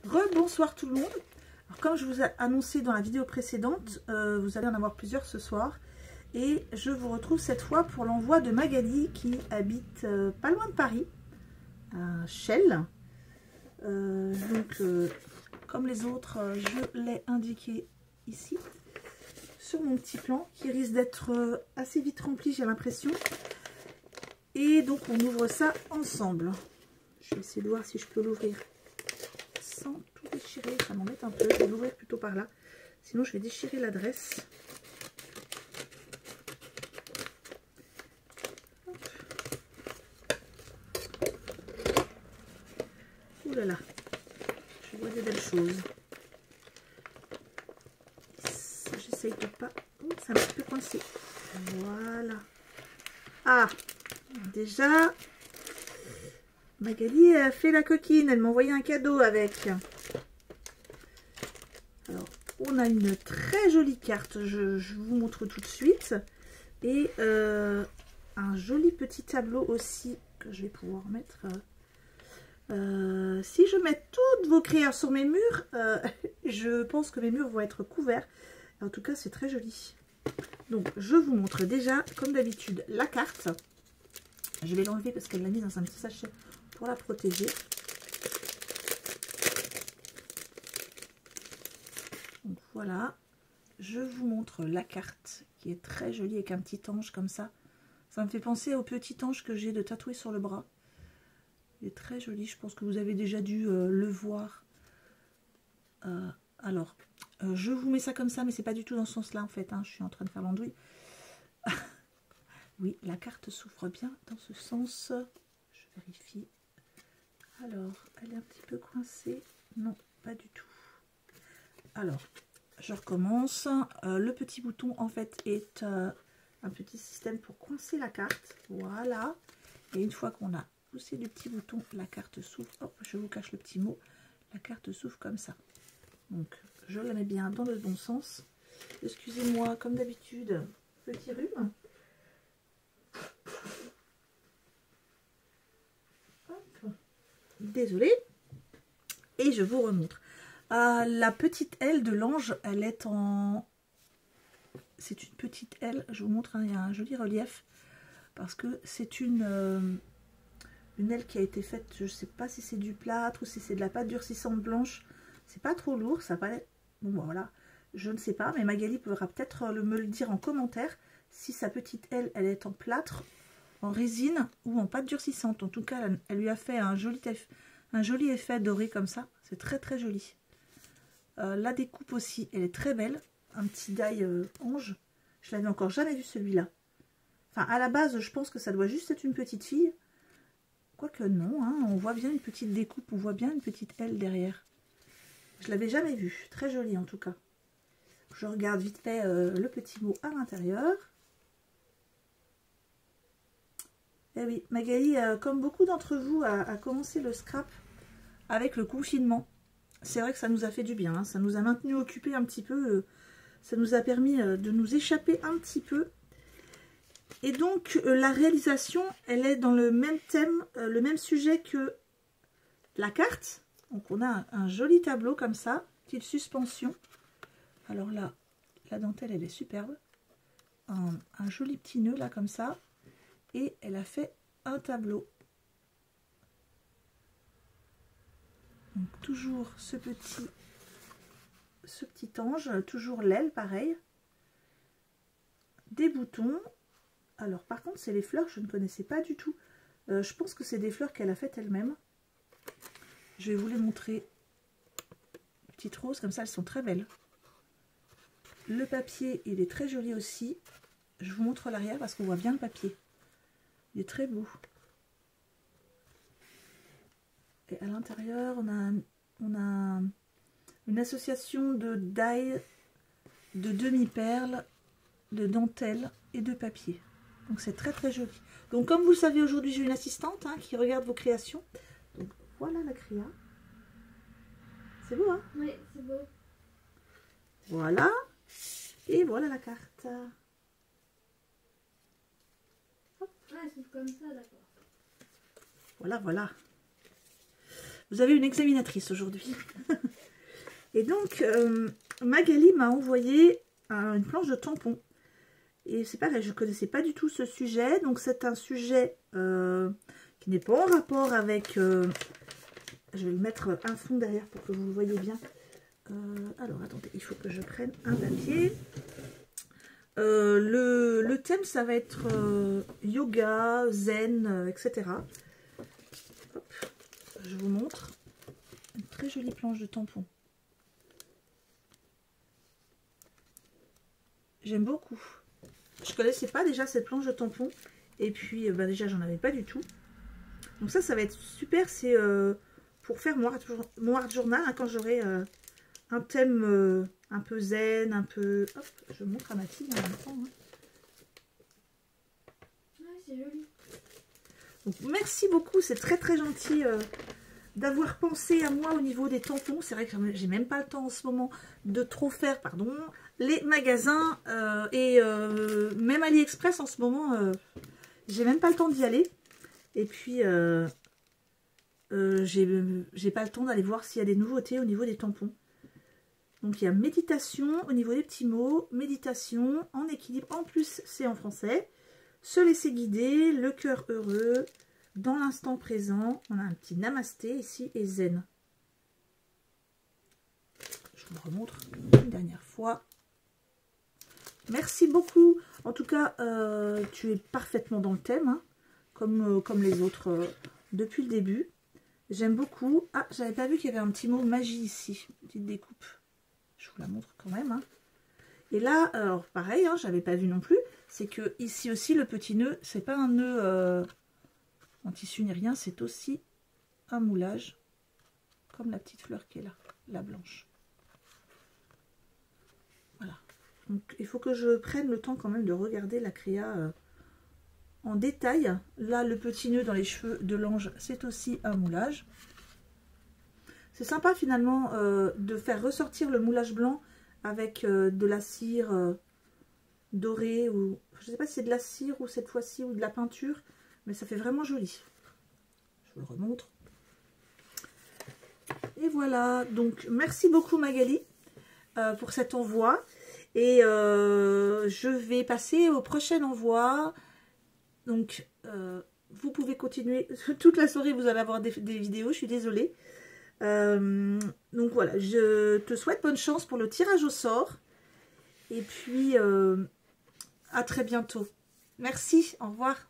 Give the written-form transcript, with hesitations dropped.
Rebonsoir tout le monde. Alors, comme je vous ai annoncé dans la vidéo précédente, vous allez en avoir plusieurs ce soir. Et je vous retrouve cette fois pour l'envoi de Magali qui habite pas loin de Paris, à Chelles. Comme les autres, je l'ai indiqué ici, sur mon petit plan, qui risque d'être assez vite rempli, j'ai l'impression. Et donc on ouvre ça ensemble. Je vais essayer de voir si je peux l'ouvrir sans tout déchirer, ça m'embête un peu. Je vais l'ouvrir plutôt par là, sinon je vais déchirer l'adresse. Ouh là là, je vois des belles choses. J'essaye de pas... c'est un petit peu coincé. Voilà. Ah, déjà, Magali a fait la coquine. Elle m'a envoyé un cadeau avec. Alors, on a une très jolie carte. Je vous montre tout de suite. Et un joli petit tableau aussi que je vais pouvoir mettre... si je mets toutes vos créas sur mes murs, je pense que mes murs vont être couverts. En tout cas, c'est très joli. Donc, je vous montre déjà, comme d'habitude, la carte. Je vais l'enlever parce qu'elle l'a mis dans un petit sachet pour la protéger. Donc, voilà. Je vous montre la carte qui est très jolie avec un petit ange comme ça. Ça me fait penser au petit ange que j'ai de tatouer sur le bras. Il est très joli, je pense que vous avez déjà dû le voir. Je vous mets ça comme ça, mais c'est pas du tout dans ce sens-là en fait. Hein. Je suis en train de faire l'andouille. Oui, la carte s'ouvre bien dans ce sens. Je vérifie. Alors, elle est un petit peu coincée. Non, pas du tout. Alors, je recommence. Le petit bouton en fait est un petit système pour coincer la carte. Voilà. Et une fois qu'on a poussé le petit bouton, la carte s'ouvre. Hop, je vous cache le petit mot. La carte s'ouvre comme ça. Donc, je la mets bien dans le bon sens. Excusez-moi, comme d'habitude, petit rhume. Hop. Désolée. Et je vous remontre. La petite aile de l'ange, elle est en... C'est une petite aile. Je vous montre, hein, il y a un joli relief. Parce que c'est une aile qui a été faite, je ne sais pas si c'est du plâtre ou si c'est de la pâte durcissante blanche. C'est pas trop lourd, ça paraît... Bon, voilà, je ne sais pas, mais Magali pourra peut-être me le dire en commentaire si sa petite aile, elle est en plâtre, en résine ou en pâte durcissante. En tout cas, elle lui a fait un joli effet doré comme ça. C'est très très joli. La découpe aussi, elle est très belle. Un petit die ange. Je l'avais encore jamais vu celui-là. Enfin, à la base, je pense que ça doit juste être une petite fille. Quoique non, hein, on voit bien une petite découpe, on voit bien une petite aile derrière. Je l'avais jamais vu, très joli en tout cas. Je regarde vite fait le petit mot à l'intérieur. Eh oui, Magali, comme beaucoup d'entre vous, a commencé le scrap avec le confinement. C'est vrai que ça nous a fait du bien, hein, ça nous a maintenus occupés un petit peu, ça nous a permis de nous échapper un petit peu. Et donc la réalisation, elle est dans le même thème, le même sujet que la carte. Donc on a un joli tableau comme ça, petite suspension. Alors là, la dentelle elle est superbe. Un joli petit nœud là comme ça. Et elle a fait un tableau. Donc toujours ce petit ange, toujours l'aile pareil. Des boutons. Alors par contre c'est les fleurs, je ne connaissais pas du tout. Je pense que c'est des fleurs qu'elle a faites elle-même. Je vais vous les montrer. Petites roses, comme ça, elles sont très belles. Le papier, il est très joli aussi. Je vous montre l'arrière parce qu'on voit bien le papier. Il est très beau. Et à l'intérieur, on a une association de die, de demi-perles, de dentelle et de papier. Donc c'est très très joli. Donc comme vous le savez, aujourd'hui, j'ai une assistante hein, qui regarde vos créations. Donc voilà la créa. C'est beau, hein? Oui, c'est beau. Voilà. Et voilà la carte. Hop. Ah, c'est comme ça, d'accord. Voilà, voilà. Vous avez une examinatrice aujourd'hui. Et donc, Magali m'a envoyé une planche de tampons. Et c'est pareil, je ne connaissais pas du tout ce sujet. Donc, c'est un sujet qui n'est pas en rapport avec... je vais le mettre un fond derrière pour que vous le voyez bien. Alors, attendez, il faut que je prenne un papier. Le thème, ça va être yoga, zen, etc. Hop, je vous montre. Une très jolie planche de tampons. J'aime beaucoup. Je ne connaissais pas déjà cette planche de tampons. Et puis, déjà, j'en avais pas du tout. Donc ça va être super. C'est pour faire mon art journal, hein, quand j'aurai un thème un peu zen, un peu... Hop, je montre à ma fille en même temps. Hein. Ouais, c'est joli. Donc, merci beaucoup, c'est très très gentil d'avoir pensé à moi au niveau des tampons. C'est vrai que j'ai même pas le temps en ce moment de trop faire, les magasins et même AliExpress en ce moment, j'ai même pas le temps d'y aller. Et puis, j'ai pas le temps d'aller voir s'il y a des nouveautés au niveau des tampons. Donc, il y a méditation au niveau des petits mots, méditation en équilibre. En plus, c'est en français. Se laisser guider, le cœur heureux, dans l'instant présent. On a un petit namasté ici et zen. Je vous le remontre une dernière fois. Merci beaucoup. En tout cas, tu es parfaitement dans le thème, hein, comme les autres depuis le début. J'aime beaucoup. Ah, j'avais pas vu qu'il y avait un petit mot magie ici. Une petite découpe. Je vous la montre quand même. Hein. Et là, alors pareil, hein, j'avais pas vu non plus. C'est que ici aussi, le petit nœud, c'est pas un nœud en tissu ni rien. C'est aussi un moulage. Comme la petite fleur qui est là. La blanche. Voilà. Donc, il faut que je prenne le temps quand même de regarder la créa en détail. Là, le petit nœud dans les cheveux de l'ange, c'est aussi un moulage. C'est sympa finalement de faire ressortir le moulage blanc avec de la cire dorée ou je ne sais pas si c'est de la cire ou cette fois-ci ou de la peinture, mais ça fait vraiment joli. Je vous le remontre. Et voilà, donc merci beaucoup Magali pour cet envoi. Et je vais passer au prochain envoi. Donc vous pouvez continuer toute la soirée, vous allez avoir des vidéos, je suis désolée. Donc voilà, je te souhaite bonne chance pour le tirage au sort. Et puis à très bientôt. Merci, au revoir.